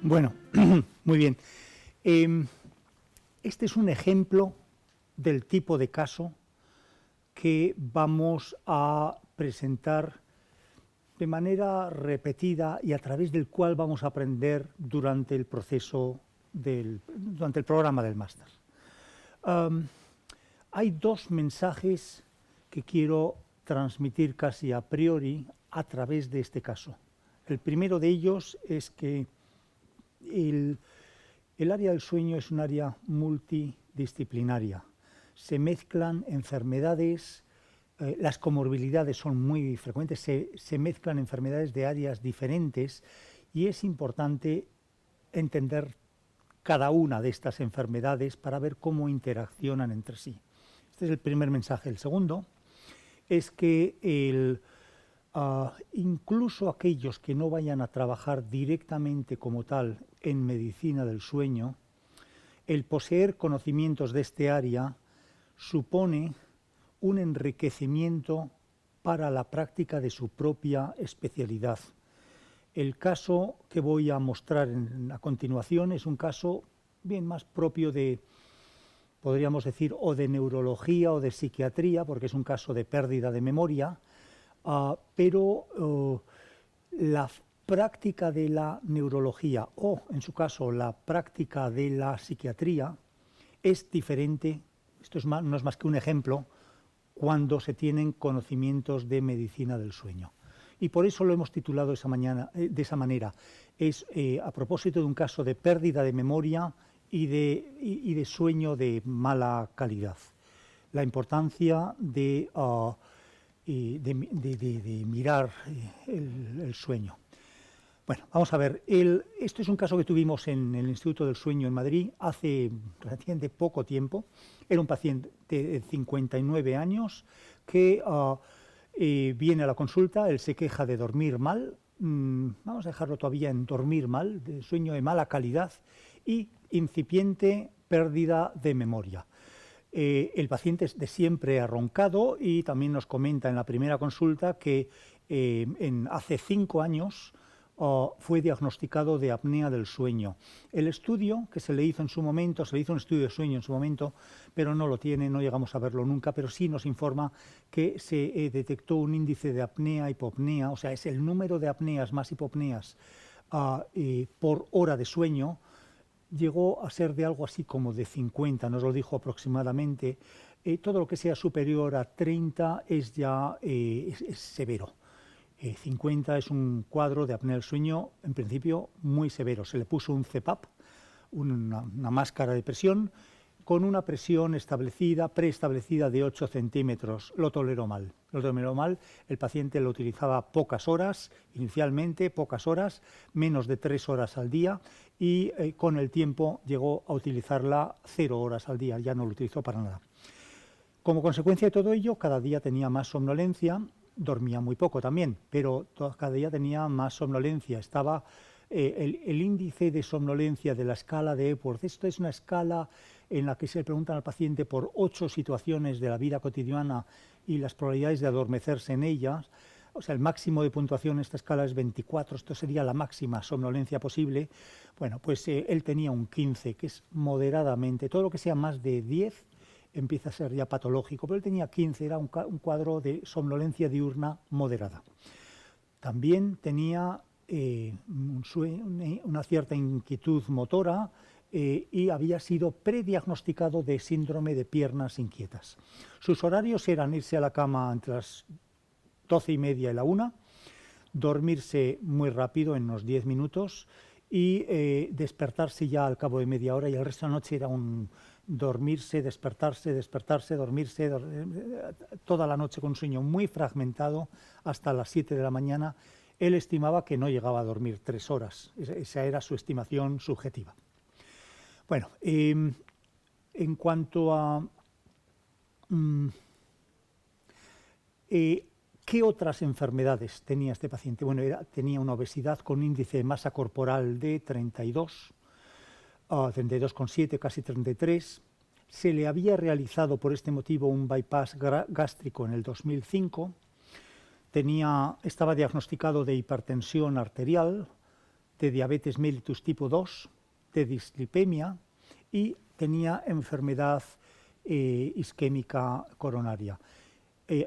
Bueno, muy bien. Este es un ejemplo del tipo de caso que vamos a presentar de manera repetida y a través del cual vamos a aprender durante el proceso, durante el programa del máster. Hay dos mensajes que quiero transmitir casi a priori a través de este caso. El primero de ellos es que el área del sueño es un área multidisciplinaria. Se mezclan enfermedades, las comorbilidades son muy frecuentes, se mezclan enfermedades de áreas diferentes y es importante entender cada una de estas enfermedades para ver cómo interaccionan entre sí. Este es el primer mensaje. El segundo es que incluso aquellos que no vayan a trabajar directamente como tal en medicina del sueño, el poseer conocimientos de este área supone un enriquecimiento para la práctica de su propia especialidad. El caso que voy a mostrar a continuación es un caso bien más propio de, podríamos decir, o de neurología o de psiquiatría, porque es un caso de pérdida de memoria, pero la práctica de la neurología o, en su caso, la práctica de la psiquiatría es diferente, esto no es más que un ejemplo, cuando se tienen conocimientos de medicina del sueño. Y por eso lo hemos titulado de esa manera. Es a propósito de un caso de pérdida de memoria y de sueño de mala calidad. La importancia de mirar el sueño. Bueno, vamos a ver. Esto es un caso que tuvimos en el Instituto del Sueño en Madrid hace relativamente poco tiempo. Era un paciente de 59 años que viene a la consulta. Él se queja de dormir mal. Vamos a dejarlo todavía en dormir mal, de sueño de mala calidad y incipiente pérdida de memoria. El paciente de siempre ha roncado y también nos comenta en la primera consulta que hace 5 años fue diagnosticado de apnea del sueño. El estudio que se le hizo en su momento, se le hizo un estudio de sueño en su momento, pero no lo tiene, no llegamos a verlo nunca, pero sí nos informa que se detectó un índice de apnea, hipopnea, o sea, es el número de apneas más hipopneas por hora de sueño. Llegó a ser de algo así como de 50, nos lo dijo aproximadamente. Todo lo que sea superior a 30 es ya es severo. 50 es un cuadro de apnea del sueño, en principio, muy severo. Se le puso un CPAP, una máscara de presión, con una presión preestablecida de 8 centímetros. Lo toleró mal. El paciente lo utilizaba pocas horas, inicialmente pocas horas, menos de 3 horas al día, y con el tiempo llegó a utilizarla 0 horas al día, ya no lo utilizó para nada. Como consecuencia de todo ello, cada día tenía más somnolencia, dormía muy poco también, pero cada día tenía más somnolencia. Estaba el índice de somnolencia de la escala de Epworth. Esto es una escala en la que se le preguntan al paciente por 8 situaciones de la vida cotidiana y las probabilidades de adormecerse en ellas. O sea, el máximo de puntuación en esta escala es 24, esto sería la máxima somnolencia posible. Bueno, pues él tenía un 15, que es moderadamente. Todo lo que sea más de 10 empieza a ser ya patológico, pero él tenía 15, era un cuadro de somnolencia diurna moderada. También tenía una cierta inquietud motora y había sido prediagnosticado de síndrome de piernas inquietas. Sus horarios eran irse a la cama entre las 12:30 y la 1, dormirse muy rápido, en unos 10 minutos, y despertarse ya al cabo de media hora, y el resto de la noche era un dormirse, despertarse, dormirse, toda la noche con un sueño muy fragmentado hasta las 7 de la mañana. Él estimaba que no llegaba a dormir 3 horas, esa era su estimación subjetiva. Bueno, en cuanto a ¿qué otras enfermedades tenía este paciente? Bueno, tenía una obesidad con índice de masa corporal de 32,7, casi 33. Se le había realizado por este motivo un bypass gástrico en el 2005. Estaba diagnosticado de hipertensión arterial, de diabetes mellitus tipo 2, de dislipemia y tenía enfermedad isquémica coronaria.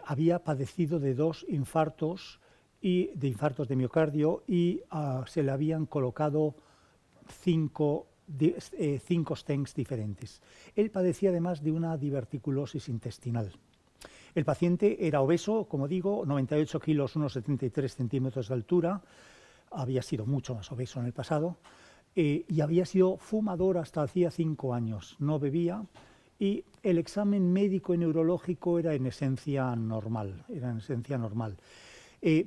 Había padecido de 2 infartos de infartos de miocardio y se le habían colocado 5 stents diferentes. Él padecía además de una diverticulosis intestinal. El paciente era obeso, como digo, 98 kilos, unos 73 centímetros de altura, había sido mucho más obeso en el pasado y había sido fumador hasta hacía 5 años, no bebía y el examen médico y neurológico era en esencia normal.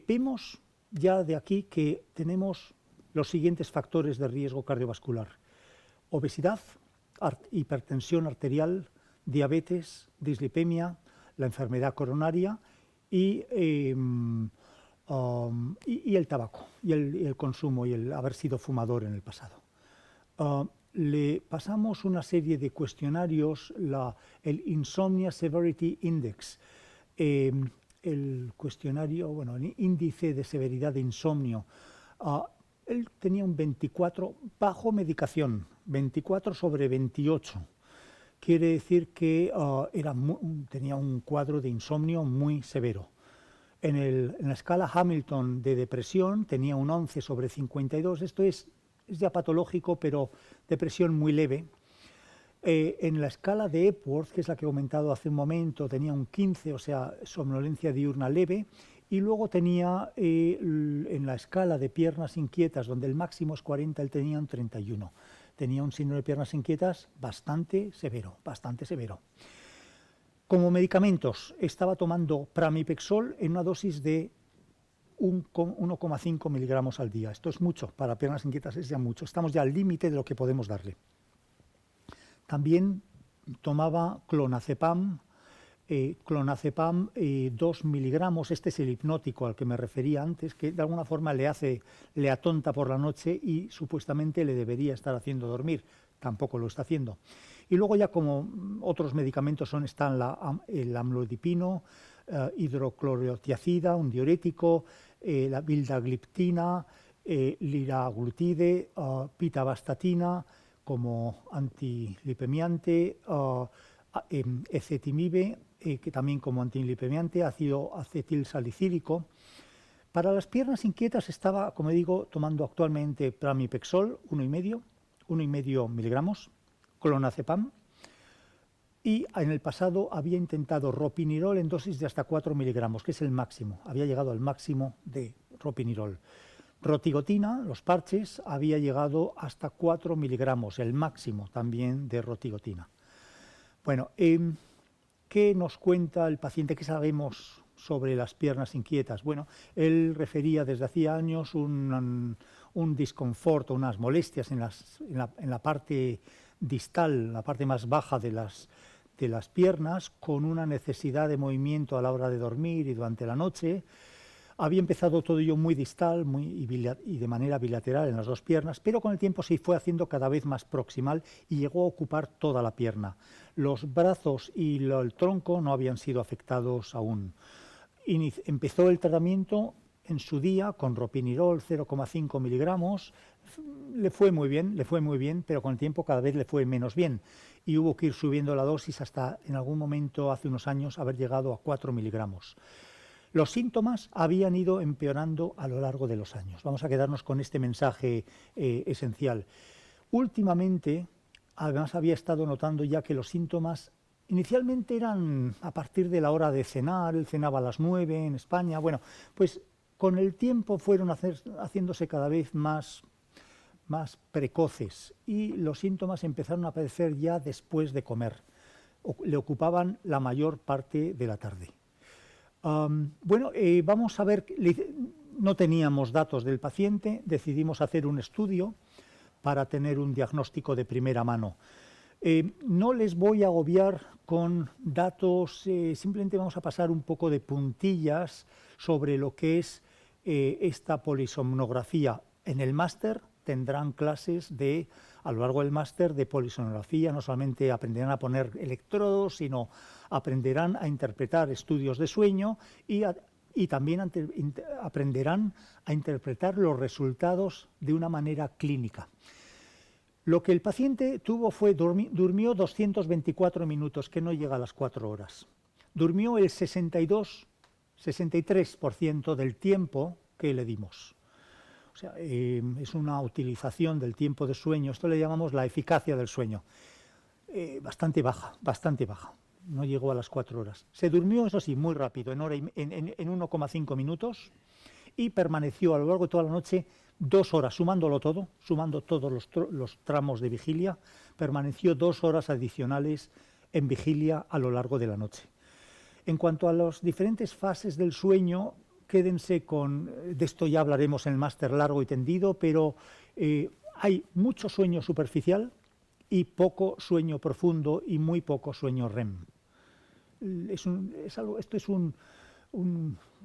Vemos ya de aquí que tenemos los siguientes factores de riesgo cardiovascular: obesidad, hipertensión arterial, diabetes, dislipemia, la enfermedad coronaria y el tabaco, y el consumo y el haber sido fumador en el pasado. Le pasamos una serie de cuestionarios, el Insomnia Severity Index, el cuestionario, bueno, el índice de severidad de insomnio. Él tenía un 24 bajo medicación, 24 sobre 28. Quiere decir que tenía un cuadro de insomnio muy severo. En la escala Hamilton de depresión tenía un 11 sobre 52. Esto es ya patológico, pero depresión muy leve. En la escala de Epworth, que es la que he comentado hace un momento, tenía un 15, o sea, somnolencia diurna leve. Y luego tenía en la escala de piernas inquietas, donde el máximo es 40, él tenía un 31. Tenía un síndrome de piernas inquietas bastante severo, bastante severo. Como medicamentos, estaba tomando pramipexol en una dosis de 1,5 miligramos al día. Esto es mucho, para piernas inquietas es ya mucho. Estamos ya al límite de lo que podemos darle. También tomaba clonazepam, 2 miligramos, este es el hipnótico al que me refería antes, que de alguna forma le atonta por la noche y supuestamente le debería estar haciendo dormir, tampoco lo está haciendo. Y luego ya como otros medicamentos están el amlodipino, hidroclorotiazida, un diurético, la vildagliptina, liraglutide, pitavastatina como antilipemiante, ezetimibe, que también como antilipemiante, ácido acetilsalicílico. Para las piernas inquietas estaba, como digo, tomando actualmente pramipexol, 1,5 miligramos, clonazepam, y en el pasado había intentado ropinirol en dosis de hasta 4 miligramos, que es el máximo, había llegado al máximo de ropinirol. Rotigotina, los parches, había llegado hasta 4 miligramos, el máximo también de rotigotina. Bueno, ¿qué nos cuenta el paciente? ¿Qué sabemos sobre las piernas inquietas? Bueno, él refería desde hacía años un disconfort o unas molestias en la parte distal, la parte más baja de las piernas, con una necesidad de movimiento a la hora de dormir y durante la noche. Había empezado todo ello muy distal y de manera bilateral en las 2 piernas, pero con el tiempo se fue haciendo cada vez más proximal y llegó a ocupar toda la pierna. Los brazos y el tronco no habían sido afectados aún. Empezó el tratamiento en su día con ropinirol 0,5 miligramos. Le fue muy bien, pero con el tiempo cada vez le fue menos bien y hubo que ir subiendo la dosis hasta en algún momento, hace unos años, haber llegado a 4 miligramos. Los síntomas habían ido empeorando a lo largo de los años. Vamos a quedarnos con este mensaje esencial. Últimamente, además, había estado notando ya que los síntomas inicialmente eran a partir de la hora de cenar. Él cenaba a las 9 en España. Bueno, pues con el tiempo fueron haciéndose cada vez más precoces y los síntomas empezaron a aparecer ya después de comer. Le ocupaban la mayor parte de la tarde. Vamos a ver, no teníamos datos del paciente, decidimos hacer un estudio para tener un diagnóstico de primera mano. No les voy a agobiar con datos, simplemente vamos a pasar un poco de puntillas sobre lo que es esta polisomnografía. En el máster tendrán clases a lo largo del máster de polisomnografía, no solamente aprenderán a poner electrodos, sino aprenderán a interpretar estudios de sueño y a y también aprenderán a interpretar los resultados de una manera clínica. Lo que el paciente tuvo fue, durmió 224 minutos, que no llega a las 4 horas. Durmió el 63% del tiempo que le dimos. O sea, es una utilización del tiempo de sueño, esto le llamamos la eficacia del sueño, bastante baja, bastante baja. No llegó a las 4 horas. Se durmió, eso sí, muy rápido, en 1,5 minutos, y permaneció a lo largo de toda la noche 2 horas, sumando todos los tramos de vigilia, permaneció 2 horas adicionales en vigilia a lo largo de la noche. En cuanto a las diferentes fases del sueño, quédense de esto ya hablaremos en el máster largo y tendido, pero hay mucho sueño superficial y poco sueño profundo y muy poco sueño REM. Esto es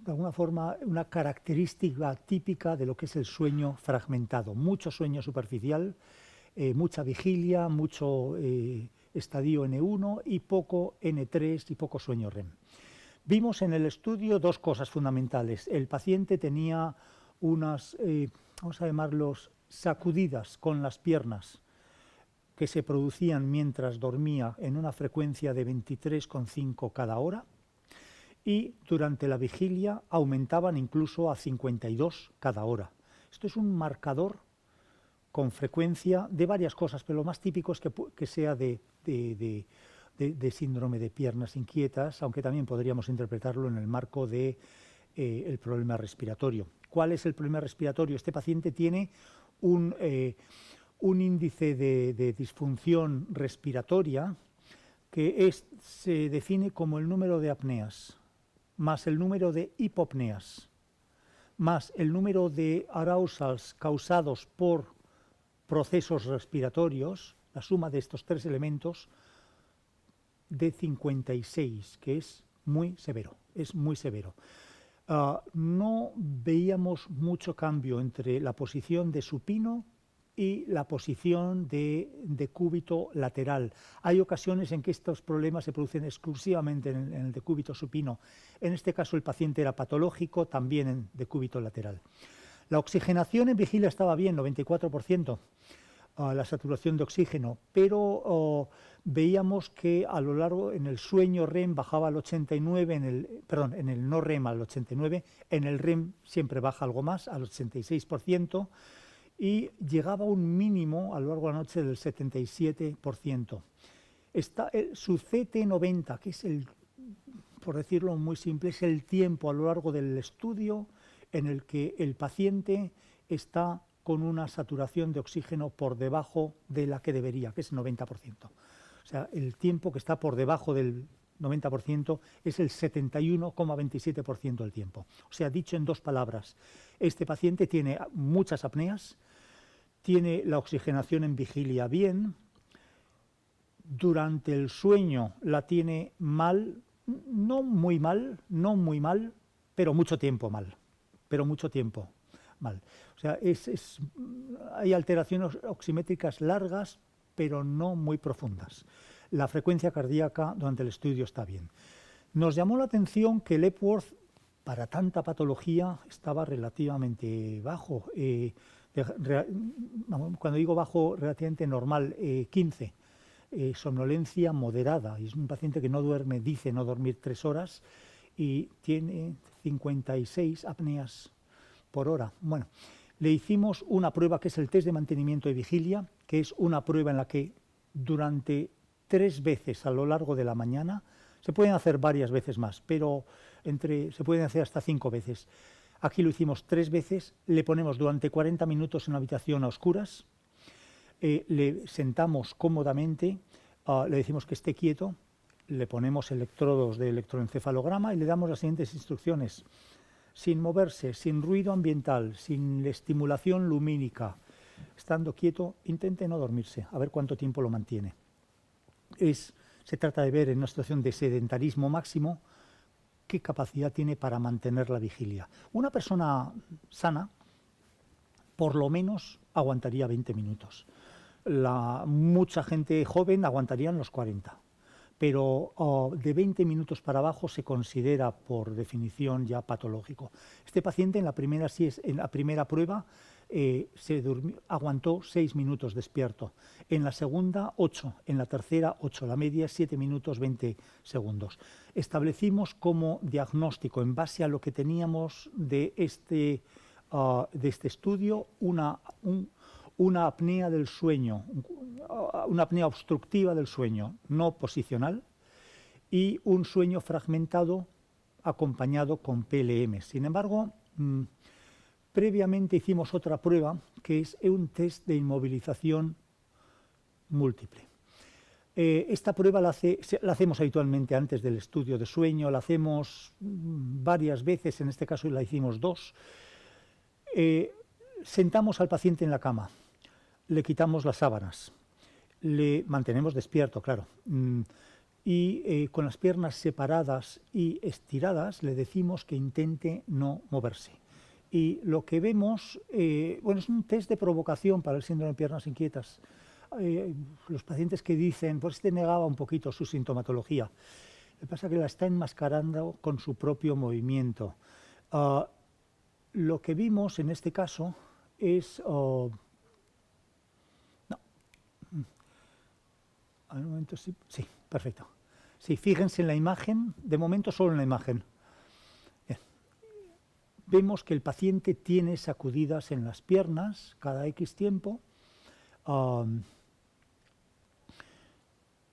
de alguna forma una característica típica de lo que es el sueño fragmentado. Mucho sueño superficial, mucha vigilia, mucho estadio N1 y poco N3 y poco sueño REM. Vimos en el estudio 2 cosas fundamentales. El paciente tenía unas, vamos a llamarlos, sacudidas con las piernas que se producían mientras dormía en una frecuencia de 23,5 cada hora, y durante la vigilia aumentaban incluso a 52 cada hora. Esto es un marcador con frecuencia de varias cosas, pero lo más típico es que sea de síndrome de piernas inquietas, aunque también podríamos interpretarlo en el marco de el problema respiratorio. ¿Cuál es el problema respiratorio? Este paciente tiene un índice de disfunción respiratoria que se define como el número de apneas, más el número de hipopneas, más el número de arousals causados por procesos respiratorios, la suma de estos 3 elementos, de 56, que es muy severo, no veíamos mucho cambio entre la posición de supino y la posición de decúbito lateral. Hay ocasiones en que estos problemas se producen exclusivamente en el decúbito supino. En este caso el paciente era patológico, también en decúbito lateral. La oxigenación en vigilia estaba bien, 94%, la saturación de oxígeno, pero veíamos que a lo largo, en el sueño REM bajaba al 89, en el no REM al 89, en el REM siempre baja algo más, al 86%, y llegaba a un mínimo a lo largo de la noche del 77%. Su CT90, que es por decirlo muy simple, es el tiempo a lo largo del estudio en el que el paciente está con una saturación de oxígeno por debajo de la que debería, que es el 90%. O sea, el tiempo que está por debajo del 90% es el 71,27% del tiempo. O sea, dicho en 2 palabras, este paciente tiene muchas apneas, tiene la oxigenación en vigilia bien, durante el sueño la tiene mal, no muy mal, pero mucho tiempo mal. O sea, hay alteraciones oximétricas largas, pero no muy profundas. La frecuencia cardíaca durante el estudio está bien. Nos llamó la atención que el Epworth, para tanta patología, estaba relativamente bajo. Cuando digo bajo, relativamente normal, 15. Somnolencia moderada. Es un paciente que no duerme, dice no dormir 3 horas, y tiene 56 apneas por hora. Bueno, le hicimos una prueba que es el test de mantenimiento de vigilia, que es una prueba en la que durante 3 veces a lo largo de la mañana, se pueden hacer varias veces más, pero se pueden hacer hasta 5 veces. Aquí lo hicimos 3 veces, le ponemos durante 40 minutos en una habitación a oscuras, le sentamos cómodamente, le decimos que esté quieto, le ponemos electrodos de electroencefalograma y le damos las siguientes instrucciones: sin moverse, sin ruido ambiental, sin estimulación lumínica, estando quieto, intente no dormirse, a ver cuánto tiempo lo mantiene. Se trata de ver en una situación de sedentarismo máximo qué capacidad tiene para mantener la vigilia. Una persona sana, por lo menos, aguantaría 20 minutos. Mucha gente joven aguantaría los 40. pero de 20 minutos para abajo se considera por definición ya patológico. Este paciente en la primera prueba aguantó 6 minutos despierto, en la segunda 8, en la tercera 8, la media 7 minutos 20 segundos. Establecimos como diagnóstico, en base a lo que teníamos de este estudio, una apnea del sueño, una apnea obstructiva del sueño, no posicional, y un sueño fragmentado acompañado con PLM. Sin embargo, previamente hicimos otra prueba, que es un test de inmovilización múltiple. Esta prueba la hacemos habitualmente antes del estudio de sueño, la hacemos varias veces, en este caso la hicimos 2. Sentamos al paciente en la cama, le quitamos las sábanas, le mantenemos despierto, claro, y con las piernas separadas y estiradas le decimos que intente no moverse. Y lo que vemos, bueno, es un test de provocación para el síndrome de piernas inquietas. Los pacientes que dicen, pues negaba un poquito su sintomatología. Lo que pasa es que la está enmascarando con su propio movimiento. Lo que vimos en este caso es... no. A un momento sí, perfecto. Sí, fíjense en la imagen, de momento solo en la imagen. Bien. Vemos que el paciente tiene sacudidas en las piernas cada X tiempo.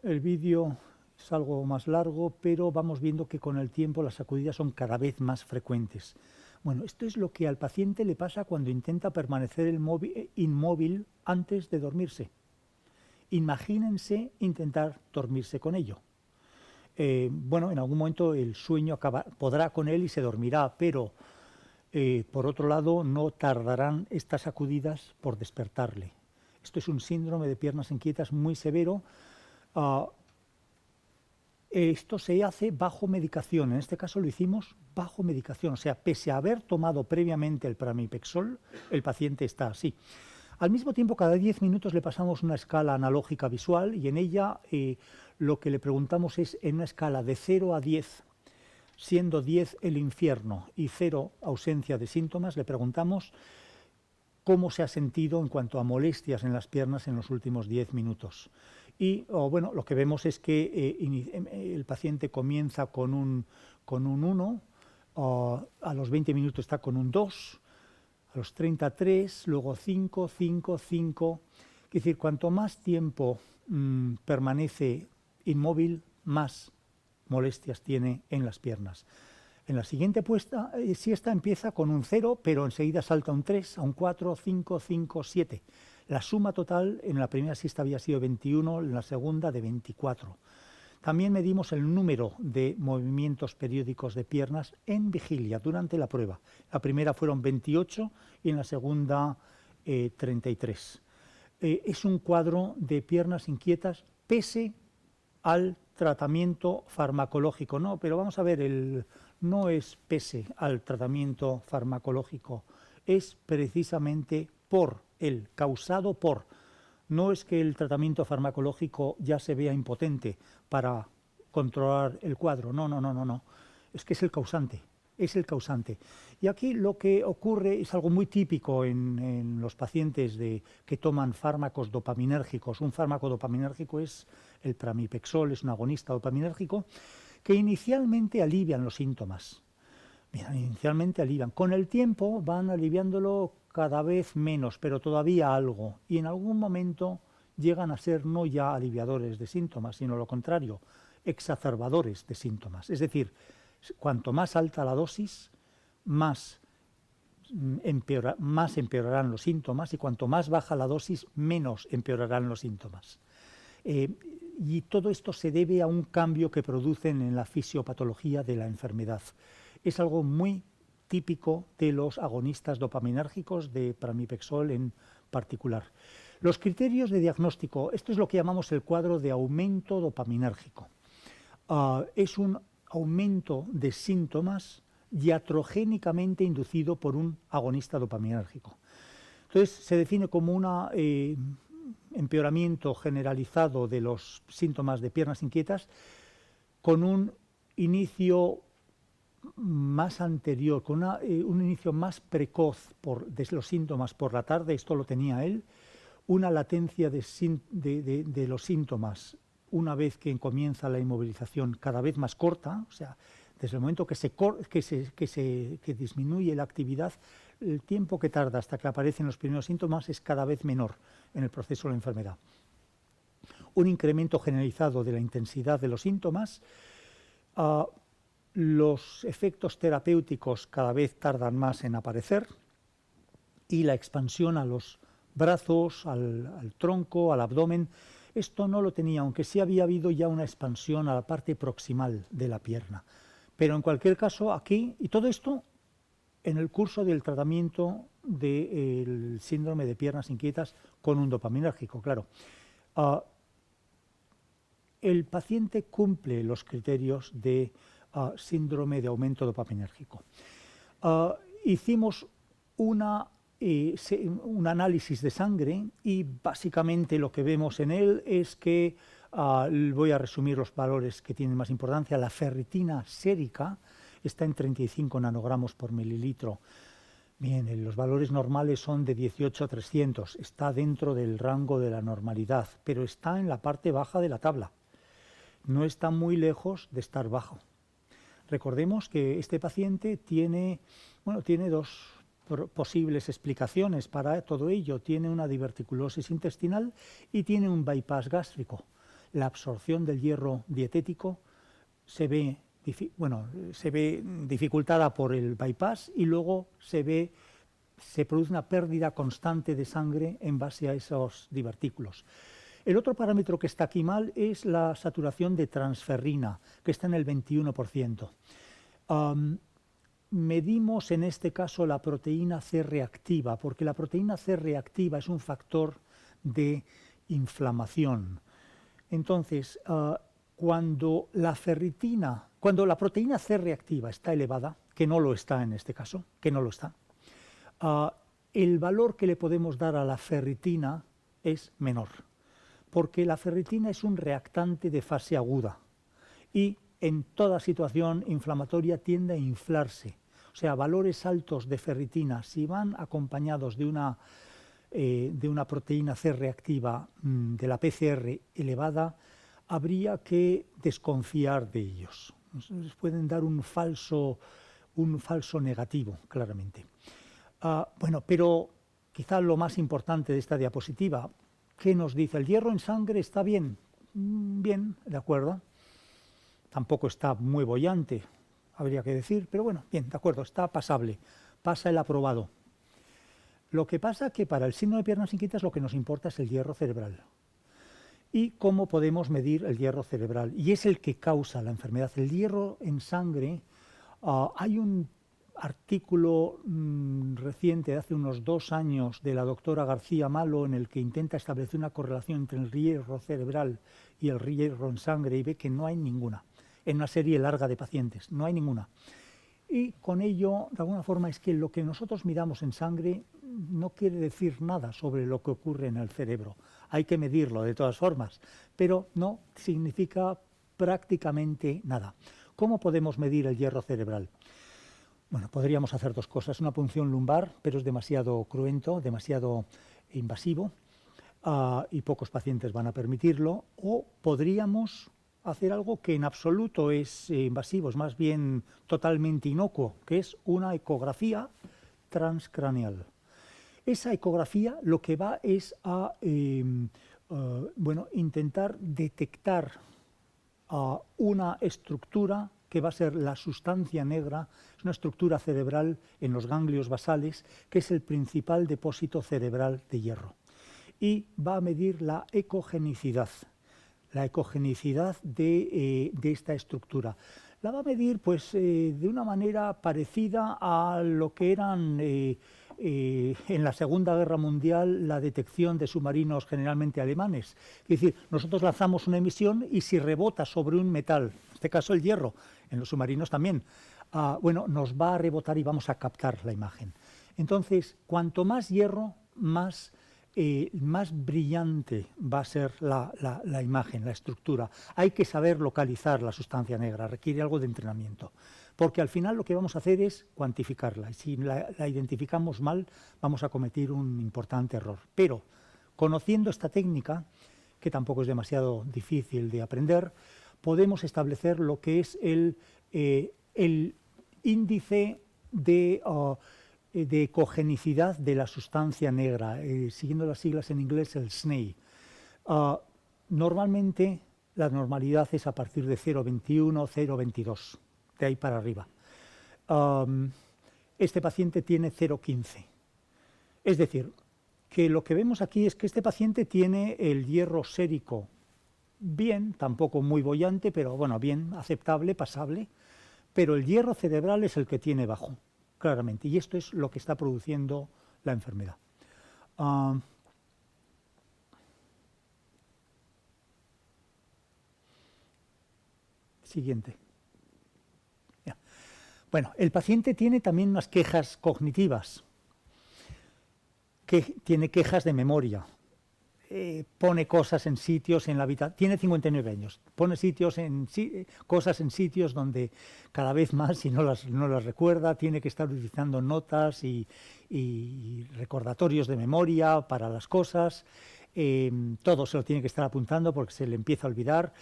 El vídeo es algo más largo, pero vamos viendo que con el tiempo las sacudidas son cada vez más frecuentes. Bueno, esto es lo que al paciente le pasa cuando intenta permanecer inmóvil antes de dormirse. Imagínense intentar dormirse con ello. Bueno, en algún momento el sueño podrá con él y se dormirá, pero por otro lado no tardarán estas sacudidas por despertarle. Esto es un síndrome de piernas inquietas muy severo. Esto se hace bajo medicación, en este caso lo hicimos bajo medicación, o sea, pese a haber tomado previamente el pramipexol, el paciente está así. Al mismo tiempo, cada 10 minutos le pasamos una escala analógica visual y en ella lo que le preguntamos es, en una escala de 0 a 10, siendo 10 el infierno y 0 ausencia de síntomas, le preguntamos cómo se ha sentido en cuanto a molestias en las piernas en los últimos 10 minutos. Y bueno, lo que vemos es que el paciente comienza con un 1, a los 20 minutos está con un 2, a los 33, luego 5, 5, 5. Es decir, cuanto más tiempo permanece inmóvil, más molestias tiene en las piernas. En la siguiente siesta empieza con un 0, pero enseguida salta un 3, a un 4, 5, 5, 7. La suma total en la primera siesta había sido 21, en la segunda de 24. También medimos el número de movimientos periódicos de piernas en vigilia durante la prueba. La primera fueron 28 y en la segunda 33. Es un cuadro de piernas inquietas pese al tratamiento farmacológico. No, pero vamos a ver, no es pese al tratamiento farmacológico, es precisamente causado por. No es que el tratamiento farmacológico ya se vea impotente para controlar el cuadro, no. Es que es el causante, Y aquí lo que ocurre es algo muy típico en los pacientes que toman fármacos dopaminérgicos. Un fármaco dopaminérgico es el pramipexol, es un agonista dopaminérgico, que inicialmente alivian los síntomas. Mira, inicialmente alivian. Con el tiempo van aliviándolo cada vez menos, pero todavía algo. Y en algún momento llegan a ser no ya aliviadores de síntomas, sino lo contrario, exacerbadores de síntomas. Es decir, cuanto más alta la dosis, más empeorarán los síntomas, y cuanto más baja la dosis, menos empeorarán los síntomas. Y todo esto se debe a un cambio que producen en la fisiopatología de la enfermedad. Es algo muy típico de los agonistas dopaminérgicos, de pramipexol en particular. Los criterios de diagnóstico, esto es lo que llamamos el cuadro de aumento dopaminérgico. Es un aumento de síntomas iatrogénicamente inducido por un agonista dopaminérgico. Entonces, se define como un empeoramiento generalizado de los síntomas de piernas inquietas con un inicio más anterior, con un inicio más precoz de los síntomas por la tarde, esto lo tenía él, una latencia de los síntomas una vez que comienza la inmovilización cada vez más corta, o sea, desde el momento que disminuye la actividad, el tiempo que tarda hasta que aparecen los primeros síntomas es cada vez menor en el proceso de la enfermedad. Un incremento generalizado de la intensidad de los síntomas, los efectos terapéuticos cada vez tardan más en aparecer y la expansión a los brazos, al tronco, al abdomen. Esto no lo tenía, aunque sí había habido ya una expansión a la parte proximal de la pierna. Pero en cualquier caso, aquí, y todo esto en el curso del tratamiento del síndrome de piernas inquietas con un dopaminérgico, claro. El paciente cumple los criterios de síndrome de aumento dopaminérgico. Hicimos un análisis de sangre y básicamente lo que vemos en él es que, voy a resumir los valores que tienen más importancia, la ferritina sérica está en 35 nanogramos por mililitro. Bien, los valores normales son de 18 a 300, está dentro del rango de la normalidad, pero está en la parte baja de la tabla. No está muy lejos de estar bajo. Recordemos que este paciente tiene dos posibles explicaciones para todo ello. Tiene una diverticulosis intestinal y tiene un bypass gástrico. La absorción del hierro dietético se ve dificultada por el bypass y luego se produce una pérdida constante de sangre en base a esos divertículos. El otro parámetro que está aquí mal es la saturación de transferrina, que está en el 21%. Medimos en este caso la proteína C reactiva, porque la proteína C reactiva es un factor de inflamación. Entonces, cuando la proteína C reactiva está elevada, que no lo está en este caso, el valor que le podemos dar a la ferritina es menor, porque la ferritina es un reactante de fase aguda y en toda situación inflamatoria tiende a inflarse. O sea, valores altos de ferritina, si van acompañados de una proteína C reactiva de la PCR elevada, habría que desconfiar de ellos. Nos pueden dar un falso negativo, claramente. Pero quizá lo más importante de esta diapositiva, ¿qué nos dice? ¿El hierro en sangre está bien? Bien, de acuerdo. Tampoco está muy boyante, habría que decir, pero bueno, bien, de acuerdo, está pasable, pasa el aprobado. Lo que pasa es que para el síndrome de piernas inquietas lo que nos importa es el hierro cerebral. ¿Y cómo podemos medir el hierro cerebral? Y es el que causa la enfermedad. El hierro en sangre, hay un artículo reciente de hace unos 2 años de la doctora García Malo en el que intenta establecer una correlación entre el hierro cerebral y el hierro en sangre y ve que no hay ninguna. En una serie larga de pacientes, no hay ninguna. Y con ello, de alguna forma, es que lo que nosotros miramos en sangre no quiere decir nada sobre lo que ocurre en el cerebro. Hay que medirlo de todas formas, pero no significa prácticamente nada. ¿Cómo podemos medir el hierro cerebral? Bueno, podríamos hacer 2 cosas. Una punción lumbar, pero es demasiado cruento, demasiado invasivo, y pocos pacientes van a permitirlo. O podríamos hacer algo que en absoluto es invasivo, es más bien totalmente inocuo, que es una ecografía transcraneal. Esa ecografía lo que va es a intentar detectar una estructura que va a ser la sustancia negra, es una estructura cerebral en los ganglios basales, que es el principal depósito cerebral de hierro. Y va a medir la ecogenicidad de esta estructura. La va a medir de una manera parecida a lo que eran en la Segunda Guerra Mundial la detección de submarinos generalmente alemanes. Es decir, nosotros lanzamos una emisión y si rebota sobre un metal, en este caso el hierro, en los submarinos también, nos va a rebotar y vamos a captar la imagen. Entonces, cuanto más hierro, más más brillante va a ser la imagen, la estructura. Hay que saber localizar la sustancia negra, requiere algo de entrenamiento, porque al final lo que vamos a hacer es cuantificarla, y si la identificamos mal vamos a cometer un importante error. Pero conociendo esta técnica, que tampoco es demasiado difícil de aprender, podemos establecer lo que es el índice de ecogenicidad de la sustancia negra, siguiendo las siglas en inglés, el SNEI. Normalmente la normalidad es a partir de 0,21, 0,22, de ahí para arriba. Este paciente tiene 0,15. Es decir, que lo que vemos aquí es que este paciente tiene el hierro sérico bien, tampoco muy boyante, pero bueno, bien, aceptable, pasable, pero el hierro cerebral es el que tiene bajo, claramente, y esto es lo que está produciendo la enfermedad. Siguiente. Ya. Bueno, el paciente tiene también unas quejas cognitivas, que tiene quejas de memoria. Pone cosas en sitios en la habitación, tiene 59 años, pone cosas en sitios donde cada vez más, si no las recuerda, tiene que estar utilizando notas y recordatorios de memoria para las cosas, todo se lo tiene que estar apuntando porque se le empieza a olvidar.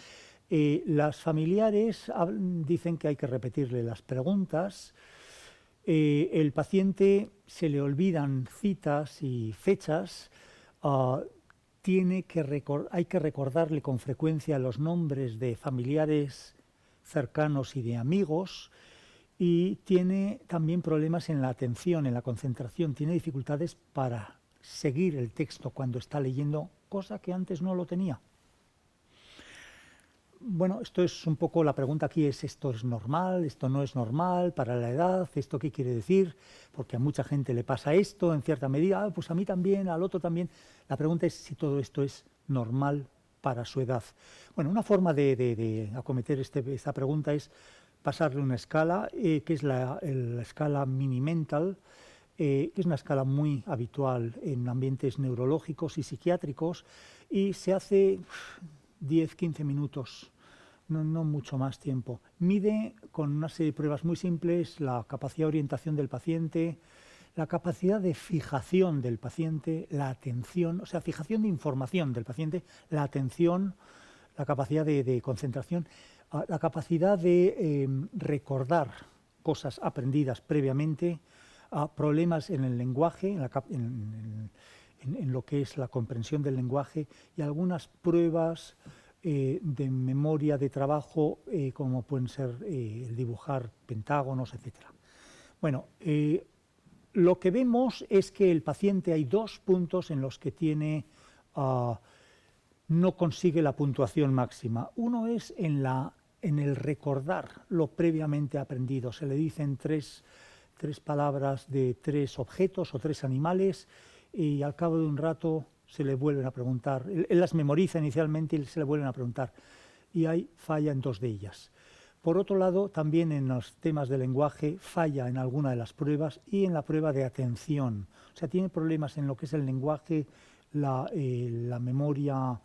Las familiares dicen que hay que repetirle las preguntas. El paciente se le olvidan citas y fechas. Hay que recordarle con frecuencia los nombres de familiares cercanos y de amigos, y tiene también problemas en la atención, en la concentración, tiene dificultades para seguir el texto cuando está leyendo, cosa que antes no lo tenía. Bueno, esto es un poco la pregunta aquí, ¿esto es normal? ¿Esto no es normal para la edad? ¿Esto qué quiere decir? Porque a mucha gente le pasa esto en cierta medida, pues a mí también, al otro también. La pregunta es si todo esto es normal para su edad. Bueno, una forma de acometer esta pregunta es pasarle una escala, que es la escala Mini-Mental, que es una escala muy habitual en ambientes neurológicos y psiquiátricos, y se hace 10-15 minutos, no mucho más tiempo. Mide con una serie de pruebas muy simples la capacidad de orientación del paciente, la capacidad de fijación del paciente, la atención, o sea, fijación de información del paciente, la atención, la capacidad de concentración, la capacidad de recordar cosas aprendidas previamente, problemas en el lenguaje, en lo que es la comprensión del lenguaje, y algunas pruebas de memoria de trabajo, como pueden ser el dibujar pentágonos, etc. Bueno, lo que vemos es que el paciente hay dos puntos en los que no consigue la puntuación máxima. Uno es en el recordar lo previamente aprendido. Se le dicen tres palabras de 3 objetos o 3 animales, y al cabo de un rato se le vuelven a preguntar. Él las memoriza inicialmente y se le vuelven a preguntar, y ahí falla en 2 de ellas. Por otro lado, también en los temas de lenguaje falla en alguna de las pruebas y en la prueba de atención. O sea, tiene problemas en lo que es el lenguaje, la memoria,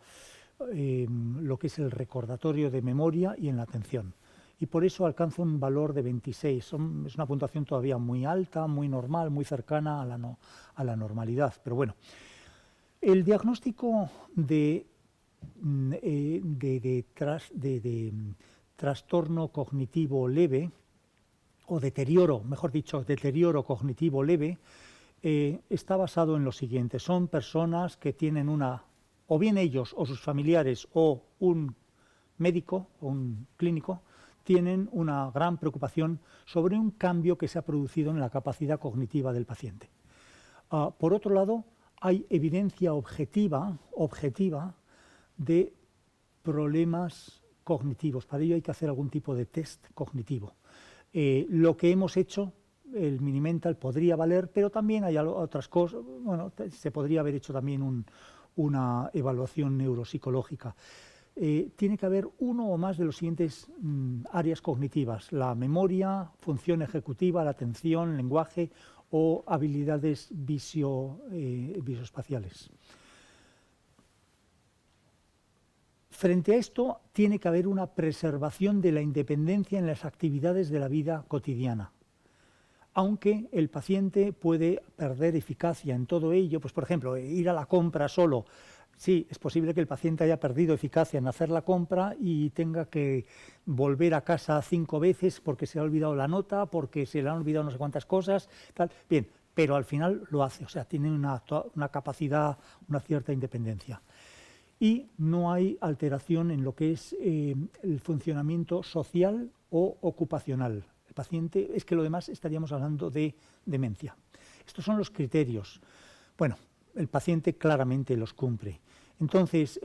lo que es el recordatorio de memoria, y en la atención. Y por eso alcanza un valor de 26. Es una puntuación todavía muy alta, muy normal, muy cercana a la normalidad. Pero bueno, el diagnóstico de trastorno cognitivo leve, o deterioro, mejor dicho, deterioro cognitivo leve, está basado en lo siguiente. Son personas que tienen o bien ellos o sus familiares o un médico o un clínico, tienen una gran preocupación sobre un cambio que se ha producido en la capacidad cognitiva del paciente. Por otro lado, hay evidencia objetiva de problemas cognitivos. Para ello hay que hacer algún tipo de test cognitivo. Lo que hemos hecho, el Mini-Mental, podría valer, pero también hay otras cosas. Bueno, se podría haber hecho también una evaluación neuropsicológica. Tiene que haber uno o más de los siguientes áreas cognitivas: la memoria, función ejecutiva, la atención, lenguaje o habilidades visoespaciales. Frente a esto, tiene que haber una preservación de la independencia en las actividades de la vida cotidiana. Aunque el paciente puede perder eficacia en todo ello, pues por ejemplo, ir a la compra solo. Sí, es posible que el paciente haya perdido eficacia en hacer la compra y tenga que volver a casa 5 veces porque se le ha olvidado la nota, porque se le han olvidado no sé cuántas cosas, tal. Bien, pero al final lo hace, o sea, tiene una capacidad, una cierta independencia. Y no hay alteración en lo que es el funcionamiento social o ocupacional. El paciente, es que lo demás estaríamos hablando de demencia. Estos son los criterios. Bueno, el paciente claramente los cumple. Entonces,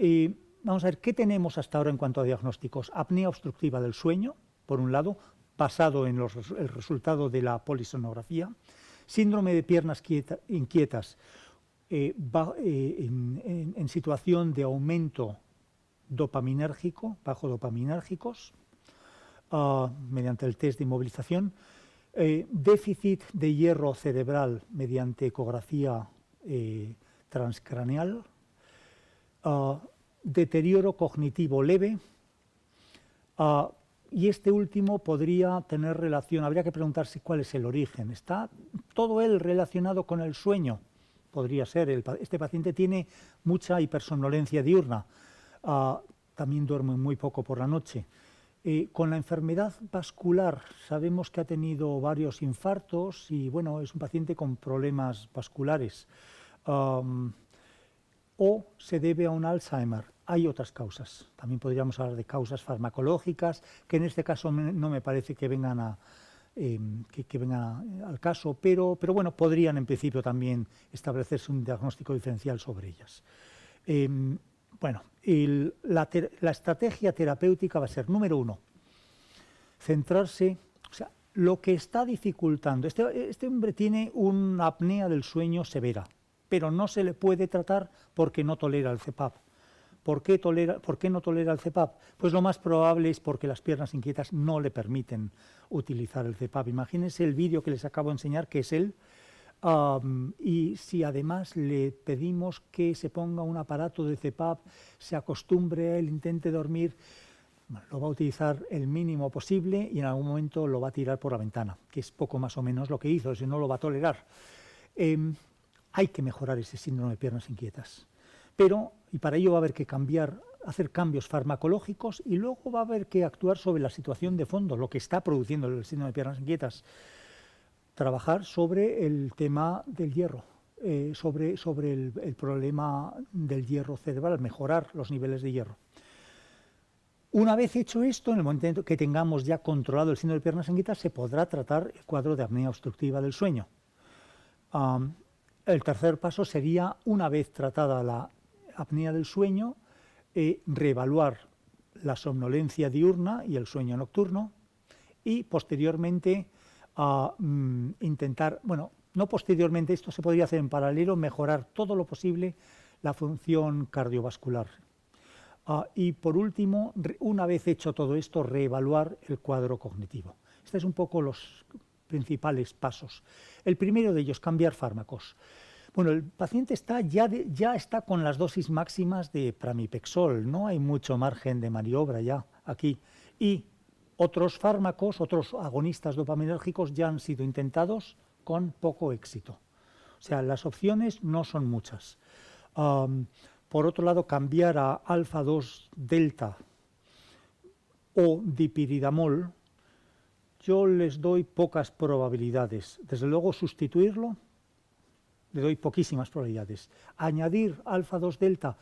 vamos a ver, ¿qué tenemos hasta ahora en cuanto a diagnósticos? Apnea obstructiva del sueño, por un lado, basado en el resultado de la polisonografía. Síndrome de piernas inquietas, en situación de aumento dopaminérgico, bajo dopaminérgicos, mediante el test de inmovilización. Déficit de hierro cerebral mediante ecografía transcraneal, deterioro cognitivo leve, y este último podría tener relación, habría que preguntarse cuál es el origen. ¿Está todo él relacionado con el sueño? Podría ser, este paciente tiene mucha hipersomnolencia diurna, también duerme muy poco por la noche. Con la enfermedad vascular sabemos que ha tenido varios infartos y bueno, es un paciente con problemas vasculares. O se debe a un Alzheimer. Hay otras causas. También podríamos hablar de causas farmacológicas, que en este caso no me parece que vengan al caso, pero bueno, podrían en principio también establecerse un diagnóstico diferencial sobre ellas. Bueno, la estrategia terapéutica va a ser, número 1, centrarse, o sea, lo que está dificultando. Este hombre tiene una apnea del sueño severa, pero no se le puede tratar porque no tolera el CPAP. ¿Por qué no tolera el CPAP? Pues lo más probable es porque las piernas inquietas no le permiten utilizar el CPAP. Imagínense el vídeo que les acabo de enseñar, que es él, y si además le pedimos que se ponga un aparato de CPAP, se acostumbre a él, intente dormir, lo va a utilizar el mínimo posible y en algún momento lo va a tirar por la ventana, que es poco más o menos lo que hizo, si no lo va a tolerar. Hay que mejorar ese síndrome de piernas inquietas, y para ello va a haber que hacer cambios farmacológicos y luego va a haber que actuar sobre la situación de fondo, lo que está produciendo el síndrome de piernas inquietas. Trabajar sobre el tema del hierro, sobre el problema del hierro cerebral, mejorar los niveles de hierro. Una vez hecho esto, en el momento que tengamos ya controlado el síndrome de piernas inquietas, se podrá tratar el cuadro de apnea obstructiva del sueño. El tercer paso sería, una vez tratada la apnea del sueño, reevaluar la somnolencia diurna y el sueño nocturno y posteriormente intentar, bueno, no posteriormente, esto se podría hacer en paralelo, mejorar todo lo posible la función cardiovascular. Y por último, una vez hecho todo esto, reevaluar el cuadro cognitivo. Estos son un poco los principales pasos. El primero de ellos, cambiar fármacos. Bueno, el paciente ya está con las dosis máximas de pramipexol, no hay mucho margen de maniobra ya aquí. Y otros fármacos, otros agonistas dopaminérgicos ya han sido intentados con poco éxito. O sea, las opciones no son muchas. Por otro lado, cambiar a alfa-2 delta o dipiridamol, yo les doy pocas probabilidades. Desde luego, sustituirlo, le doy poquísimas probabilidades. Añadir alfa-2 delta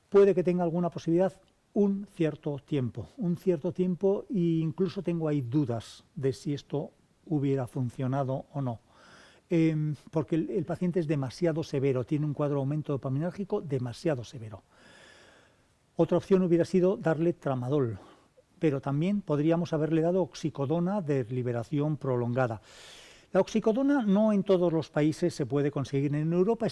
puede que tenga alguna posibilidad un cierto tiempo, e incluso tengo ahí dudas de si esto hubiera funcionado o no. Porque el paciente es demasiado severo, tiene un cuadro de aumento dopaminérgico demasiado severo. Otra opción hubiera sido darle tramadol, pero también podríamos haberle dado oxicodona de liberación prolongada. La oxicodona no en todos los países se puede conseguir. En Europa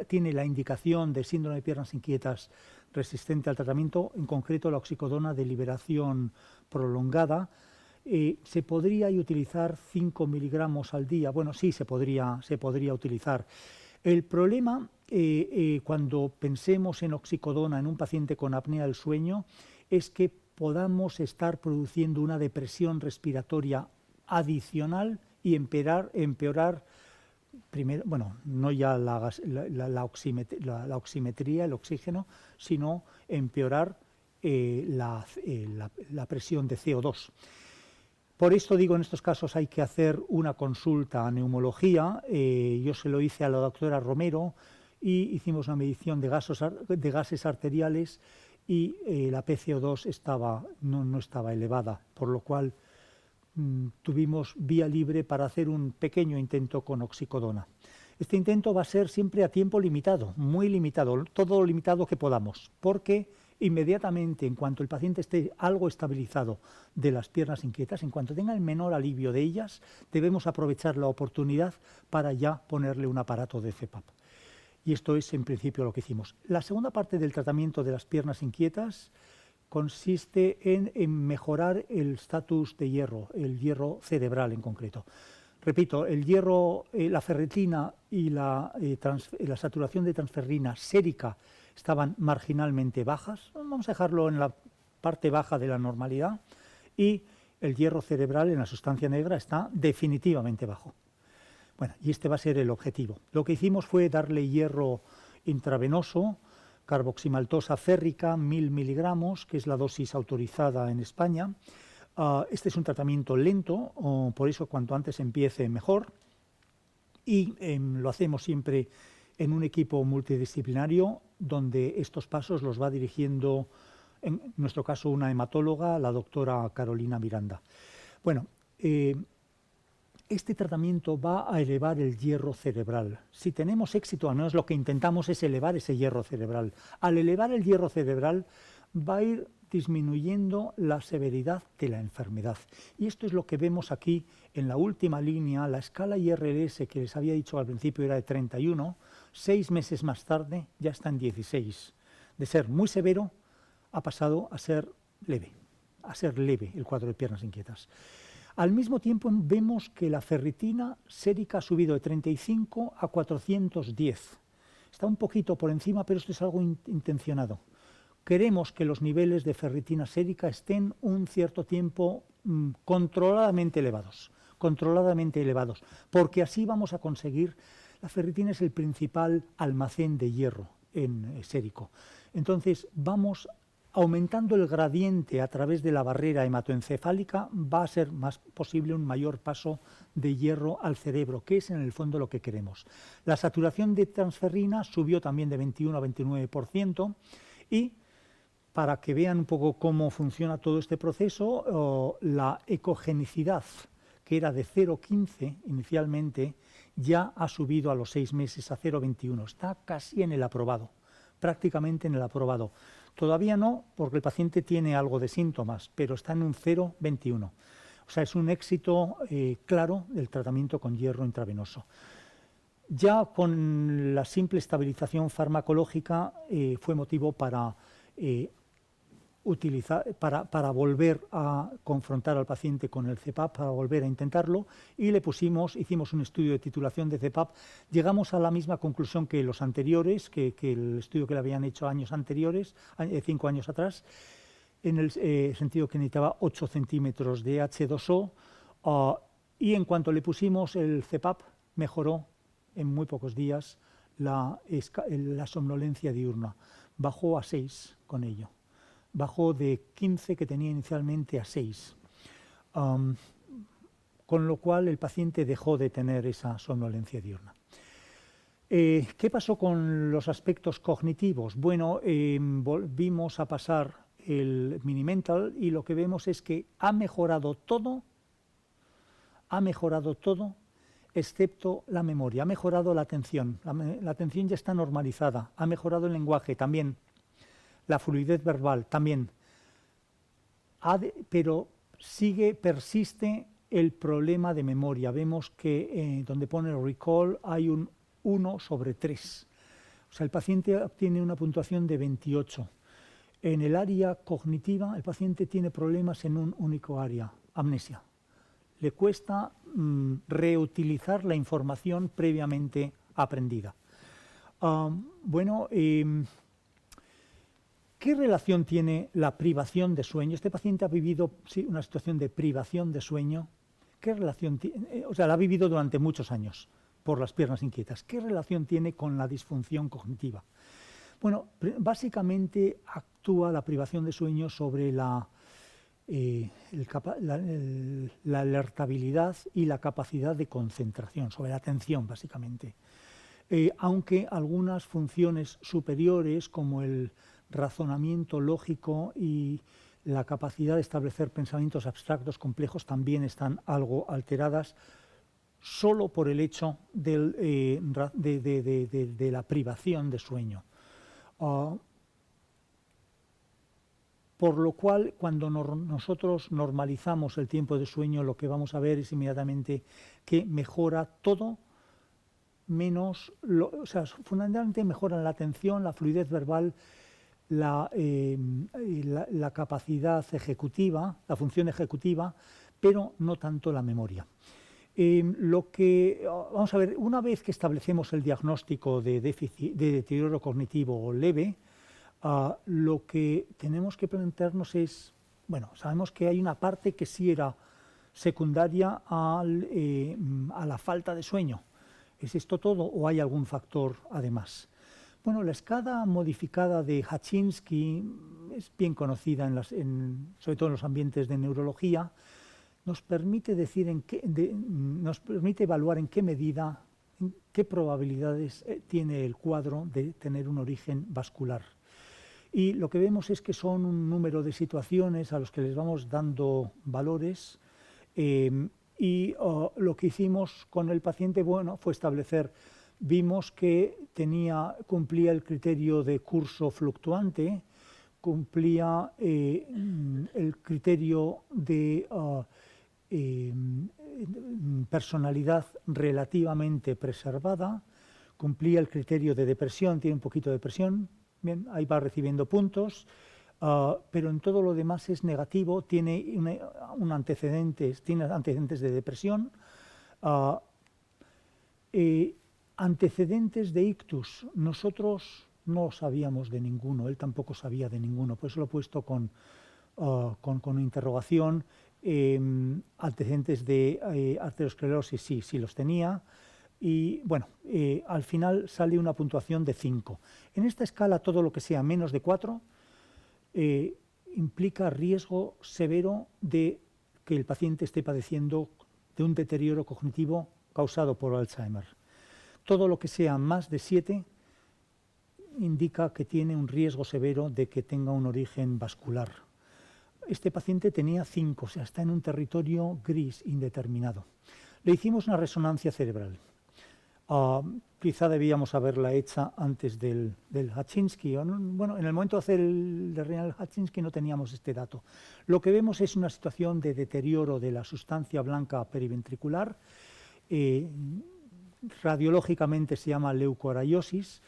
tiene la indicación de síndrome de piernas inquietas resistente al tratamiento, en concreto la oxicodona de liberación prolongada, ¿Se podría utilizar 5 miligramos al día? Bueno, sí, se podría utilizar. El problema, cuando pensemos en oxicodona en un paciente con apnea del sueño, es que podamos estar produciendo una depresión respiratoria adicional y empeorar primero, bueno, no ya la oximetría, el oxígeno, sino empeorar la presión de CO2. Por esto digo, en estos casos hay que hacer una consulta a neumología. Yo se lo hice a la doctora Romero y hicimos una medición de gases arteriales y la PCO2 no estaba elevada, por lo cual tuvimos vía libre para hacer un pequeño intento con oxicodona. Este intento va a ser siempre a tiempo limitado, muy limitado, todo lo limitado que podamos, porque inmediatamente, en cuanto el paciente esté algo estabilizado de las piernas inquietas, en cuanto tenga el menor alivio de ellas, debemos aprovechar la oportunidad para ya ponerle un aparato de CPAP. Y esto es en principio lo que hicimos. La segunda parte del tratamiento de las piernas inquietas consiste en mejorar el estatus de hierro, el hierro cerebral en concreto. Repito, el hierro, la ferritina y la saturación de transferrina sérica estaban marginalmente bajas, vamos a dejarlo en la parte baja de la normalidad, y el hierro cerebral en la sustancia negra está definitivamente bajo. Bueno, y este va a ser el objetivo. Lo que hicimos fue darle hierro intravenoso, carboximaltosa férrica, 1000 miligramos, que es la dosis autorizada en España. Este es un tratamiento lento, por eso cuanto antes empiece mejor, y lo hacemos siempre en un equipo multidisciplinario donde estos pasos los va dirigiendo, en nuestro caso, una hematóloga, la doctora Carolina Miranda. Bueno, este tratamiento va a elevar el hierro cerebral. Si tenemos éxito, al menos lo que intentamos es elevar ese hierro cerebral. Al elevar el hierro cerebral va a ir disminuyendo la severidad de la enfermedad. Y esto es lo que vemos aquí en la última línea. La escala IRS que les había dicho al principio era de 31, 6 meses más tarde ya está en 16. De ser muy severo ha pasado a ser leve el cuadro de piernas inquietas. Al mismo tiempo vemos que la ferritina sérica ha subido de 35 a 410. Está un poquito por encima, pero esto es algo intencionado. Queremos que los niveles de ferritina sérica estén un cierto tiempo controladamente elevados, porque así vamos a conseguir. La ferritina es el principal almacén de hierro sérico. Entonces vamos aumentando el gradiente a través de la barrera hematoencefálica, va a ser más posible un mayor paso de hierro al cerebro, que es en el fondo lo que queremos. La saturación de transferrina subió también de 21 a 29%, y para que vean un poco cómo funciona todo este proceso, la ecogenicidad, que era de 0,15 inicialmente, ya ha subido a los 6 meses a 0,21. Está casi en el aprobado, prácticamente en el aprobado. Todavía no, porque el paciente tiene algo de síntomas, pero está en un 0,21. O sea, es un éxito claro del tratamiento con hierro intravenoso. Ya con la simple estabilización farmacológica fue motivo para volver a confrontar al paciente con el CPAP, para volver a intentarlo, y hicimos un estudio de titulación de CPAP. Llegamos a la misma conclusión que los anteriores, que el estudio que le habían hecho años anteriores, 5 años atrás, en el sentido que necesitaba 8 centímetros de H2O, y en cuanto le pusimos el CPAP, mejoró en muy pocos días la somnolencia diurna. Bajó a 6 con ello. Bajó de 15 que tenía inicialmente a 6, con lo cual el paciente dejó de tener esa somnolencia diurna. ¿Qué pasó con los aspectos cognitivos? Bueno, volvimos a pasar el Mini-Mental y lo que vemos es que ha mejorado todo excepto la memoria, ha mejorado la atención. La atención ya está normalizada, ha mejorado el lenguaje también. La fluidez verbal también, pero persiste el problema de memoria. Vemos que donde pone recall hay un 1/3. O sea, el paciente obtiene una puntuación de 28. En el área cognitiva, el paciente tiene problemas en un único área, amnesia. Le cuesta reutilizar la información previamente aprendida. ¿Qué relación tiene la privación de sueño? Este paciente ha vivido una situación de privación de sueño. ¿Qué relación tiene? O sea, la ha vivido durante muchos años por las piernas inquietas. ¿Qué relación tiene con la disfunción cognitiva? Bueno, básicamente actúa la privación de sueño sobre la alertabilidad y la capacidad de concentración, sobre la atención, básicamente. Aunque algunas funciones superiores, como el razonamiento lógico y la capacidad de establecer pensamientos abstractos complejos, también están algo alteradas solo por el hecho de la privación de sueño. Por lo cual, cuando nosotros normalizamos el tiempo de sueño, lo que vamos a ver es inmediatamente que mejora todo, menos, o sea, fundamentalmente mejoran la atención, la fluidez verbal, la capacidad ejecutiva, la función ejecutiva, pero no tanto la memoria. Vamos a ver, una vez que establecemos el diagnóstico de deterioro cognitivo leve, lo que tenemos que plantearnos es, bueno, sabemos que hay una parte que sí era secundaria a la falta de sueño. ¿Es esto todo o hay algún factor además? Bueno, la escala modificada de Hachinsky es bien conocida, sobre todo en los ambientes de neurología. Nos permite nos permite evaluar en qué medida, en qué probabilidades tiene el cuadro de tener un origen vascular. Y lo que vemos es que son un número de situaciones a los que les vamos dando valores y lo que hicimos con el paciente, bueno, fue establecer, vimos que cumplía el criterio de curso fluctuante, cumplía el criterio de personalidad relativamente preservada, cumplía el criterio de depresión, tiene un poquito de depresión, bien, ahí va recibiendo puntos, pero en todo lo demás es negativo, tiene antecedentes de depresión, antecedentes de ictus. Nosotros no sabíamos de ninguno, él tampoco sabía de ninguno, por eso lo he puesto con interrogación. Antecedentes de arteriosclerosis sí los tenía. Y bueno, al final sale una puntuación de 5. En esta escala, todo lo que sea menos de 4 implica riesgo severo de que el paciente esté padeciendo de un deterioro cognitivo causado por Alzheimer. Todo lo que sea más de 7 indica que tiene un riesgo severo de que tenga un origen vascular. Este paciente tenía 5, o sea, está en un territorio gris indeterminado. Le hicimos una resonancia cerebral. Quizá debíamos haberla hecha antes del Hachinsky. Bueno, en el momento de hacer el renal Hachinsky no teníamos este dato. Lo que vemos es una situación de deterioro de la sustancia blanca periventricular. Radiológicamente se llama leucoaraiosis,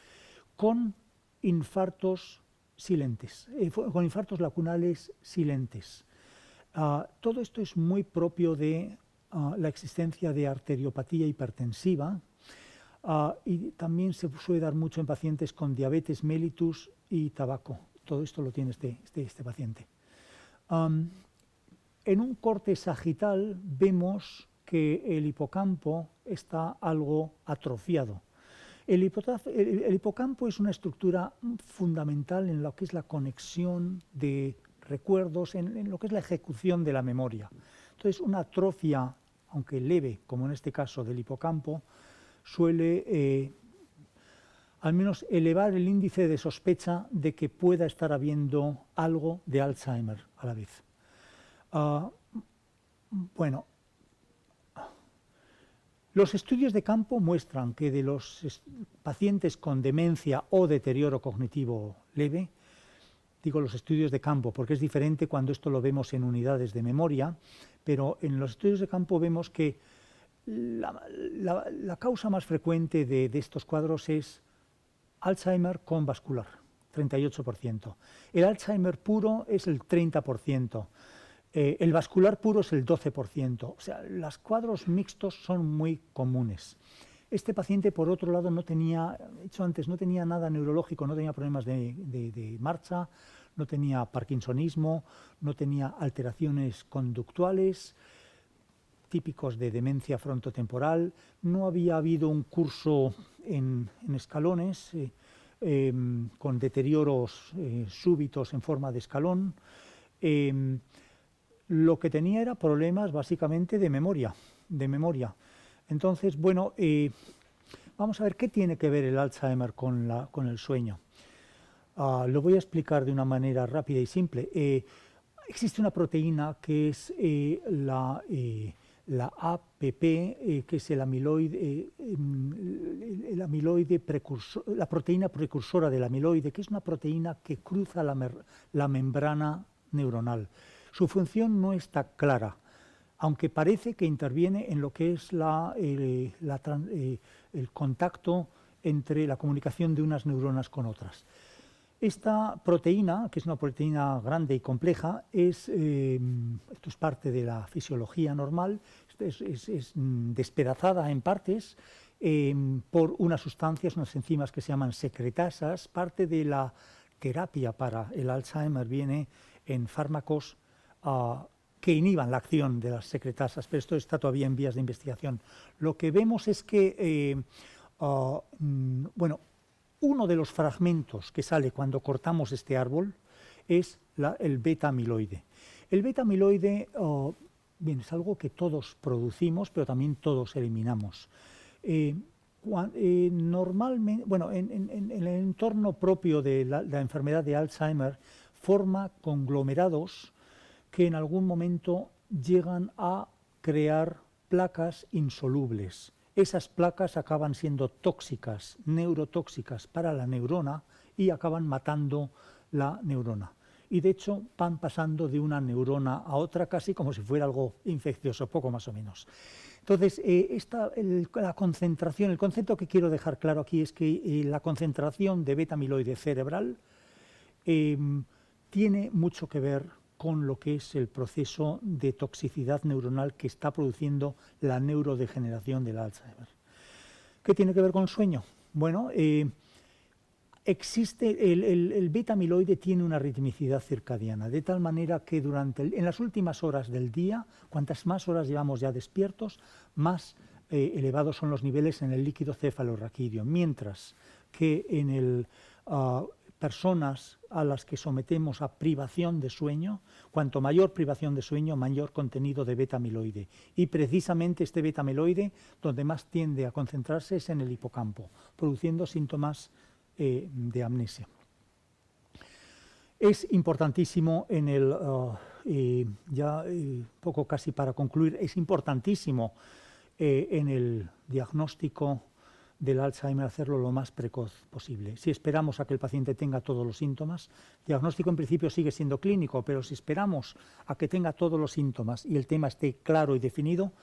con infartos silentes, con infartos lacunales silentes. Todo esto es muy propio de la existencia de arteriopatía hipertensiva. Y también se suele dar mucho en pacientes con diabetes mellitus y tabaco. Todo esto lo tiene este paciente. En un corte sagital vemos que el hipocampo está algo atrofiado. El hipocampo es una estructura fundamental en lo que es la conexión de recuerdos, en lo que es la ejecución de la memoria. Entonces, una atrofia, aunque leve, como en este caso del hipocampo, suele al menos elevar el índice de sospecha de que pueda estar habiendo algo de Alzheimer a la vez. Bueno, los estudios de campo muestran que de los pacientes con demencia o deterioro cognitivo leve, digo los estudios de campo porque es diferente cuando esto lo vemos en unidades de memoria, pero en los estudios de campo vemos que la causa más frecuente de estos cuadros es Alzheimer con vascular, 38%. El Alzheimer puro es el 30%. El vascular puro es el 12%, o sea, los cuadros mixtos son muy comunes. Este paciente, por otro lado, no tenía, he dicho antes, no tenía nada neurológico, no tenía problemas de marcha, no tenía parkinsonismo, no tenía alteraciones conductuales típicos de demencia frontotemporal, no había habido un curso en escalones con deterioros súbitos en forma de escalón. Lo que tenía era problemas básicamente de memoria. Entonces, bueno, vamos a ver qué tiene que ver el Alzheimer con el sueño. Lo voy a explicar de una manera rápida y simple. Existe una proteína que es la APP, que es el amiloide precursor, la proteína precursora del amiloide, que es una proteína que cruza la membrana neuronal. Su función no está clara, aunque parece que interviene en lo que es el contacto entre la comunicación de unas neuronas con otras. Esta proteína, que es una proteína grande y compleja, esto es parte de la fisiología normal, es despedazada en partes por unas sustancias, unas enzimas que se llaman secretasas. Parte de la terapia para el Alzheimer viene en fármacos que inhiban la acción de las secretasas, pero esto está todavía en vías de investigación. Lo que vemos es que, bueno, uno de los fragmentos que sale cuando cortamos este árbol es el beta-amiloide. El beta-amiloide bien, es algo que todos producimos, pero también todos eliminamos. Normalmente, bueno, en el entorno propio de la enfermedad de Alzheimer, forma conglomerados que en algún momento llegan a crear placas insolubles. Esas placas acaban siendo tóxicas, neurotóxicas para la neurona y acaban matando la neurona. Y de hecho van pasando de una neurona a otra casi como si fuera algo infeccioso, poco más o menos. Entonces, la concentración, el concepto que quiero dejar claro aquí es que la concentración de beta-amiloide cerebral tiene mucho que ver con lo que es el proceso de toxicidad neuronal que está produciendo la neurodegeneración del Alzheimer. ¿Qué tiene que ver con el sueño? Bueno, el beta-amiloide tiene una ritmicidad circadiana, de tal manera que en las últimas horas del día, cuantas más horas llevamos ya despiertos, más elevados son los niveles en el líquido cefalorraquídeo, mientras que en personas a las que sometemos a privación de sueño, cuanto mayor privación de sueño, mayor contenido de beta-amiloide. Y precisamente este beta-amiloide, donde más tiende a concentrarse, es en el hipocampo, produciendo síntomas de amnesia. Es importantísimo poco casi para concluir, es importantísimo en el diagnóstico del Alzheimer hacerlo lo más precoz posible. Si esperamos a que el paciente tenga todos los síntomas, el diagnóstico en principio sigue siendo clínico, pero si esperamos a que tenga todos los síntomas y el tema esté claro y definido,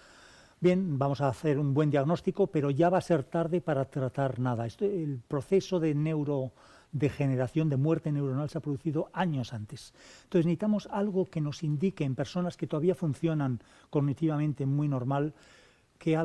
bien, vamos a hacer un buen diagnóstico, pero ya va a ser tarde para tratar nada. El proceso de neurodegeneración, de muerte neuronal, se ha producido años antes. Entonces necesitamos algo que nos indique en personas que todavía funcionan cognitivamente muy normal, que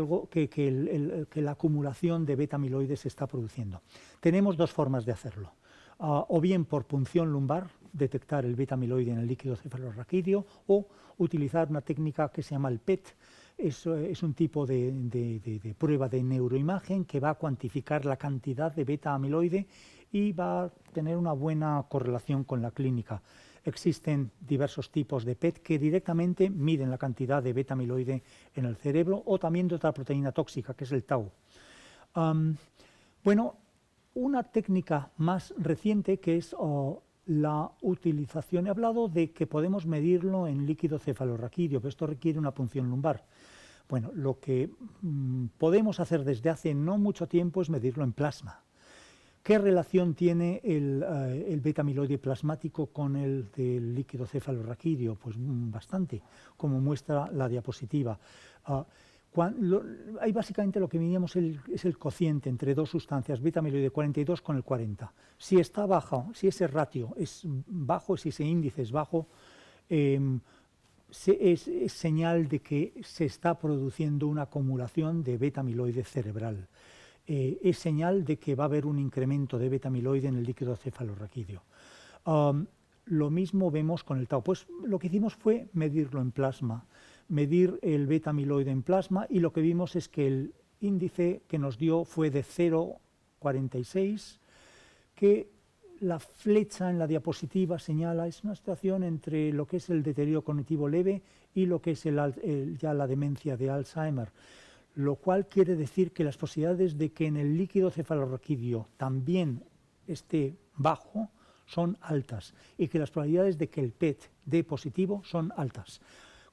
la acumulación de beta-amiloide se está produciendo. Tenemos dos formas de hacerlo. O bien por punción lumbar, detectar el beta-amiloide en el líquido cefalorraquídeo, o utilizar una técnica que se llama el PET. Es un tipo de prueba de neuroimagen que va a cuantificar la cantidad de beta-amiloide y va a tener una buena correlación con la clínica. Existen diversos tipos de PET que directamente miden la cantidad de beta-amiloide en el cerebro, o también de otra proteína tóxica, que es el tau. Bueno, una técnica más reciente que es la utilización, he hablado de que podemos medirlo en líquido cefalorraquídeo, pero esto requiere una punción lumbar. Bueno, lo que podemos hacer desde hace no mucho tiempo es medirlo en plasma. ¿Qué relación tiene el beta-amiloide plasmático con el del líquido cefalorraquídeo? Pues bastante, como muestra la diapositiva. Ahí básicamente lo que medíamos es el cociente entre dos sustancias, beta-amiloide 42 con el 40. Si está bajo, si ese ratio es bajo, si ese índice es bajo, es señal de que se está produciendo una acumulación de beta-amiloide cerebral. Es señal de que va a haber un incremento de beta-amiloide en el líquido cefalorraquídeo. Lo mismo vemos con el tau. Pues lo que hicimos fue medirlo en plasma, medir el beta-amiloide en plasma, y lo que vimos es que el índice que nos dio fue de 0,46, que la flecha en la diapositiva señala es una situación entre lo que es el deterioro cognitivo leve y lo que es ya la demencia de Alzheimer, lo cual quiere decir que las posibilidades de que en el líquido cefalorraquídeo también esté bajo son altas, y que las probabilidades de que el PET dé positivo son altas.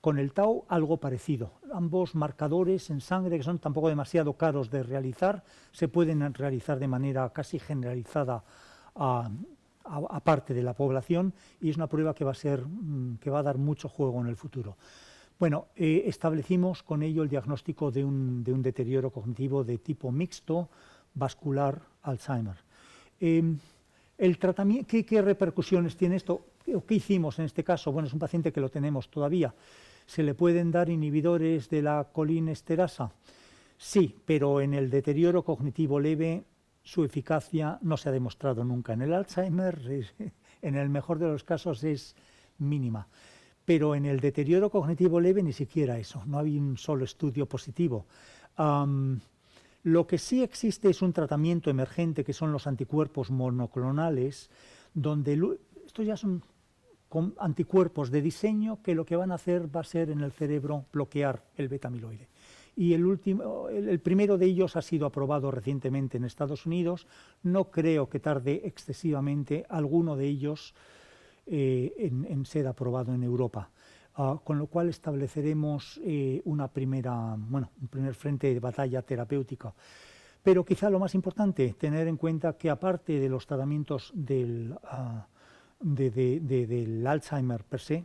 Con el tau algo parecido. Ambos marcadores en sangre, que son tampoco demasiado caros de realizar, se pueden realizar de manera casi generalizada a parte de la población, y es una prueba que va a dar mucho juego en el futuro. Bueno, establecimos con ello el diagnóstico de un deterioro cognitivo de tipo mixto vascular Alzheimer. El tratamiento, ¿qué repercusiones tiene esto? ¿Qué hicimos en este caso? Bueno, es un paciente que lo tenemos todavía. ¿Se le pueden dar inhibidores de la colinesterasa? Sí, pero en el deterioro cognitivo leve su eficacia no se ha demostrado nunca. En el Alzheimer, en el mejor de los casos, es mínima. Pero en el deterioro cognitivo leve ni siquiera eso, no hay un solo estudio positivo. Lo que sí existe es un tratamiento emergente, que son los anticuerpos monoclonales, donde estos ya son anticuerpos de diseño que lo que van a hacer va a ser en el cerebro bloquear el beta-amiloide. Y el primero de ellos ha sido aprobado recientemente en Estados Unidos. No creo que tarde excesivamente alguno de ellos en ser aprobado en Europa. Con lo cual estableceremos un primer frente de batalla terapéutica. Pero quizá lo más importante, tener en cuenta que aparte de los tratamientos del Alzheimer per se,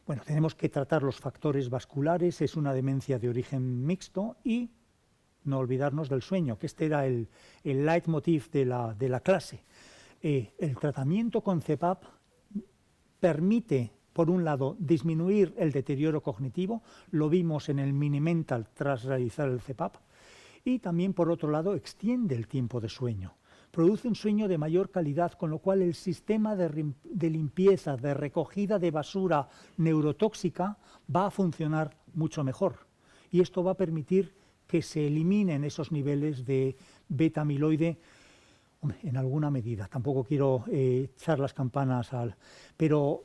bueno, tenemos que tratar los factores vasculares, es una demencia de origen mixto, y no olvidarnos del sueño, que este era el leitmotiv de la clase. El tratamiento con CPAP permite, por un lado, disminuir el deterioro cognitivo, lo vimos en el Mini-Mental tras realizar el CPAP, y también, por otro lado, extiende el tiempo de sueño. Produce un sueño de mayor calidad, con lo cual el sistema de limpieza, de recogida de basura neurotóxica va a funcionar mucho mejor. Y esto va a permitir que se eliminen esos niveles de beta-amiloide en alguna medida. Tampoco quiero echar las campanas pero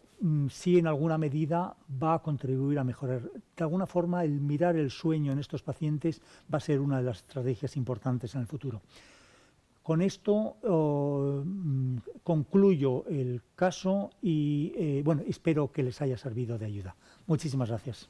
sí en alguna medida va a contribuir a mejorar. De alguna forma, el mirar el sueño en estos pacientes va a ser una de las estrategias importantes en el futuro. Con esto concluyo el caso y bueno, espero que les haya servido de ayuda. Muchísimas gracias.